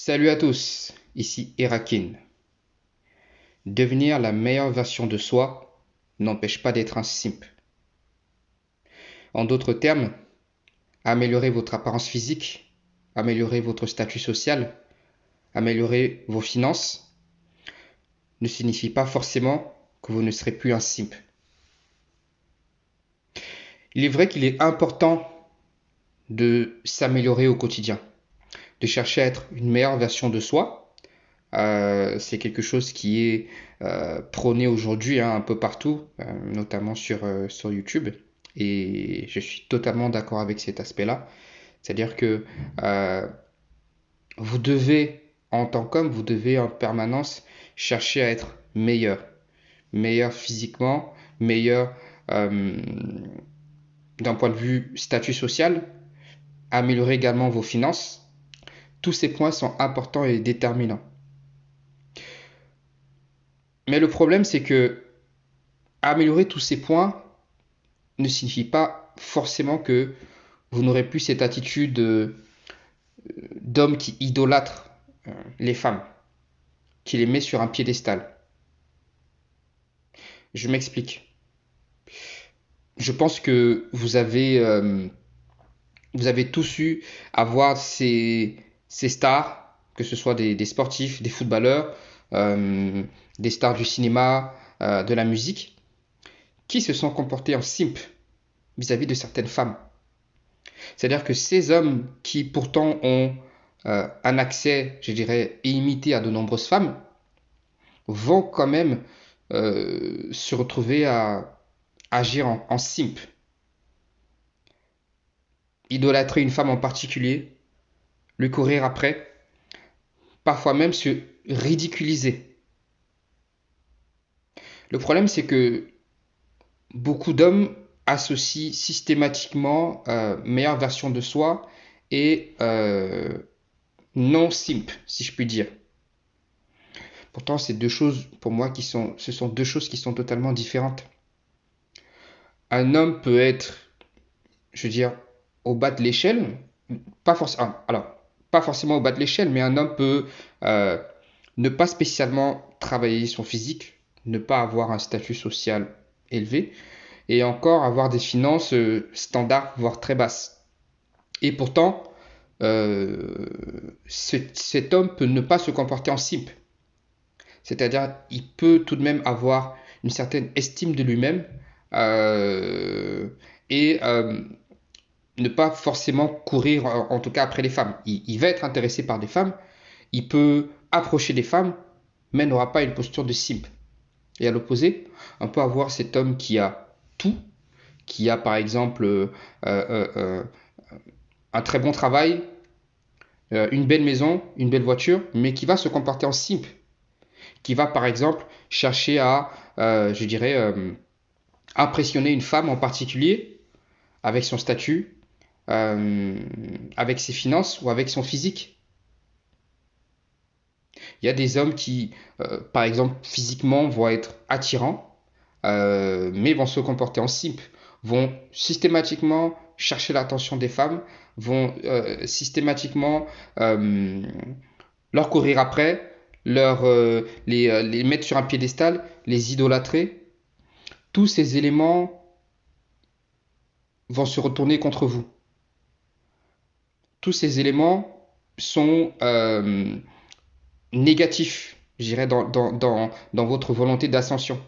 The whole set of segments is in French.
Salut à tous, ici Erakin. Devenir la meilleure version de soi n'empêche pas d'être un simp. En d'autres termes, améliorer votre apparence physique, améliorer votre statut social, améliorer vos finances ne signifie pas forcément que vous ne serez plus un simp. Il est vrai qu'il est important de s'améliorer au quotidien, de chercher à être une meilleure version de soi. C'est quelque chose qui est prôné aujourd'hui un peu partout, notamment sur YouTube. Et je suis totalement d'accord avec cet aspect-là. C'est-à-dire que euh, vous devez, en tant qu'homme, vous devez en permanence chercher à être meilleur. Meilleur physiquement, meilleur euh, d'un point de vue statut social, améliorer également vos finances. Tous ces points sont importants et déterminants. Mais le problème, c'est que améliorer tous ces points ne signifie pas forcément que vous n'aurez plus cette attitude d'homme qui idolâtre les femmes, qui les met sur un piédestal. Je m'explique. Je pense que vous avez tous eu à voir ces stars, que ce soit des sportifs, des footballeurs, euh, des stars du cinéma, de la musique, qui se sont comportés en simp vis-à-vis de certaines femmes. C'est-à-dire que ces hommes qui pourtant ont un accès, je dirais, illimité à de nombreuses femmes, vont quand même se retrouver à agir en simp, idolâtrer une femme en particulier, lui courir après, parfois même se ridiculiser. Le problème, c'est que beaucoup d'hommes associent systématiquement meilleure version de soi et non simp, si je puis dire. Pourtant, c'est deux choses pour moi ce sont deux choses qui sont totalement différentes. Un homme peut être, je veux dire, au bas de l'échelle, pas forcément, alors, pas forcément au bas de l'échelle, mais un homme peut euh, ne pas spécialement travailler son physique, ne pas avoir un statut social élevé, et encore avoir des finances standards, voire très basses. Et pourtant, cet homme peut ne pas se comporter en simp. C'est-à-dire, il peut tout de même avoir une certaine estime de lui-même euh, et ne pas forcément courir, en tout cas après les femmes. Il va être intéressé par des femmes, il peut approcher des femmes, mais n'aura pas une posture de simp. Et à l'opposé, on peut avoir cet homme qui a tout, qui a par exemple un très bon travail, une belle maison, une belle voiture, mais qui va se comporter en simp, qui va par exemple chercher à, je dirais, impressionner une femme en particulier avec son statut, euh, avec ses finances ou avec son physique. Il y a des hommes qui, par exemple, physiquement vont être attirants, mais vont se comporter en simp, vont systématiquement chercher l'attention des femmes, vont systématiquement euh, leur courir après, les mettre sur un piédestal, les idolâtrer. Tous ces éléments vont se retourner contre vous. Tous ces éléments sont négatifs, je dirais, dans votre volonté d'ascension.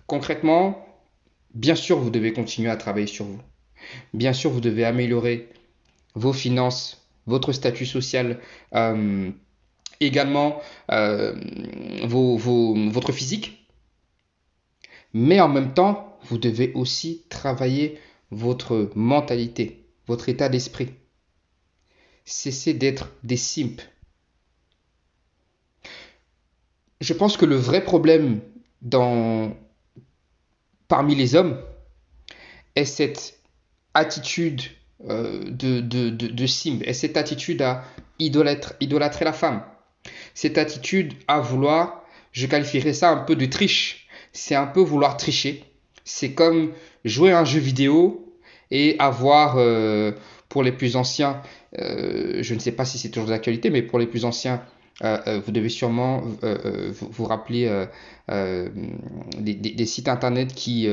Concrètement, bien sûr, vous devez continuer à travailler sur vous. Bien sûr, vous devez améliorer vos finances, votre statut social, euh, également euh, votre physique. Mais en même temps, vous devez aussi travailler votre mentalité, votre état d'esprit. Cessez d'être des simps. Je pense que le vrai problème dans, parmi les hommes est cette attitude de simp, est cette attitude à idolâtrer la femme. Cette attitude à vouloir, je qualifierais ça un peu de triche. C'est un peu vouloir tricher. C'est comme jouer à un jeu vidéo et avoir pour les plus anciens, je ne sais pas si c'est toujours d'actualité, mais pour les plus anciens, vous devez sûrement vous rappeler des sites internet qui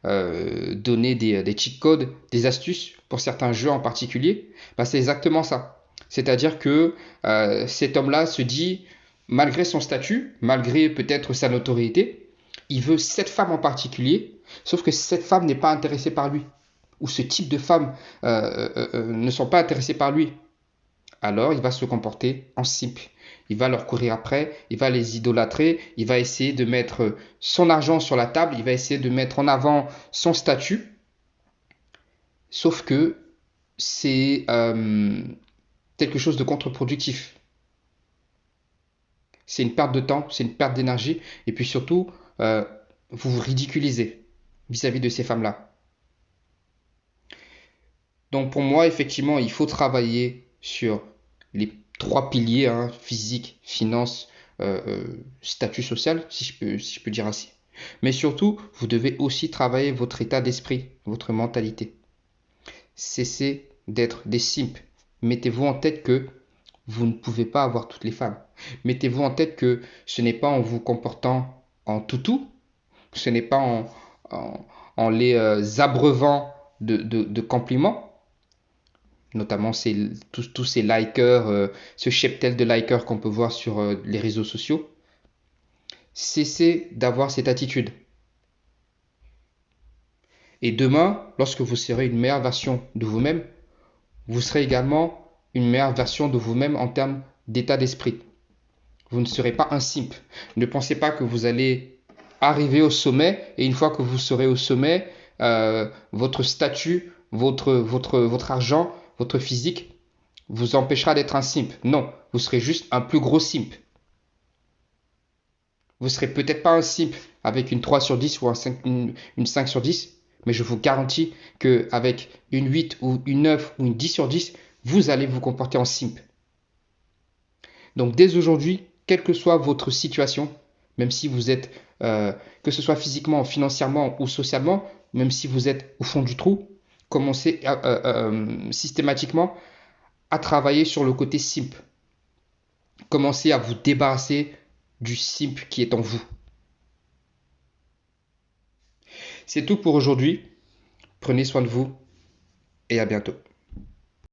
donnaient des cheat codes, des astuces pour certains jeux en particulier. Bah, c'est exactement ça. C'est-à-dire que cet homme-là se dit, malgré son statut, malgré peut-être sa notoriété, il veut cette femme en particulier, sauf que cette femme n'est pas intéressée par lui, ou ce type de femmes ne sont pas intéressées par lui. Alors il va se comporter en simp. Il va leur courir après, il va les idolâtrer, il va essayer de mettre son argent sur la table, il va essayer de mettre en avant son statut. Sauf que c'est quelque chose de contre-productif. C'est une perte de temps, c'est une perte d'énergie, et puis surtout, vous vous ridiculisez vis-à-vis de ces femmes-là. Donc pour moi, effectivement, il faut travailler sur les trois piliers, hein, physique, finance, statut social, si je peux dire ainsi. Mais surtout, vous devez aussi travailler votre état d'esprit, votre mentalité. Cessez d'être des simples. Mettez-vous en tête que vous ne pouvez pas avoir toutes les femmes. Mettez-vous en tête que ce n'est pas en vous comportant en toutou, ce n'est pas en les abreuvant de compliments, notamment tous ces likers, ce cheptel de likers qu'on peut voir sur les réseaux sociaux. Cessez d'avoir cette attitude. Et demain, lorsque vous serez une meilleure version de vous-même, vous serez également une meilleure version de vous-même en termes d'état d'esprit. Vous ne serez pas un simp. Ne pensez pas que vous allez arriver au sommet et une fois que vous serez au sommet, votre statut, votre argent, votre physique vous empêchera d'être un simp. Non, vous serez juste un plus gros simp. Vous serez peut-être pas un simp avec une 3 sur 10 ou une 5 sur 10, mais je vous garantis qu'avec une 8 ou une 9 ou une 10 sur 10, vous allez vous comporter en simp. Donc dès aujourd'hui, quelle que soit votre situation, même si vous êtes, que ce soit physiquement, financièrement ou socialement, même si vous êtes au fond du trou, commencez systématiquement à travailler sur le côté simp. Commencez à vous débarrasser du simp qui est en vous. C'est tout pour aujourd'hui. Prenez soin de vous et à bientôt.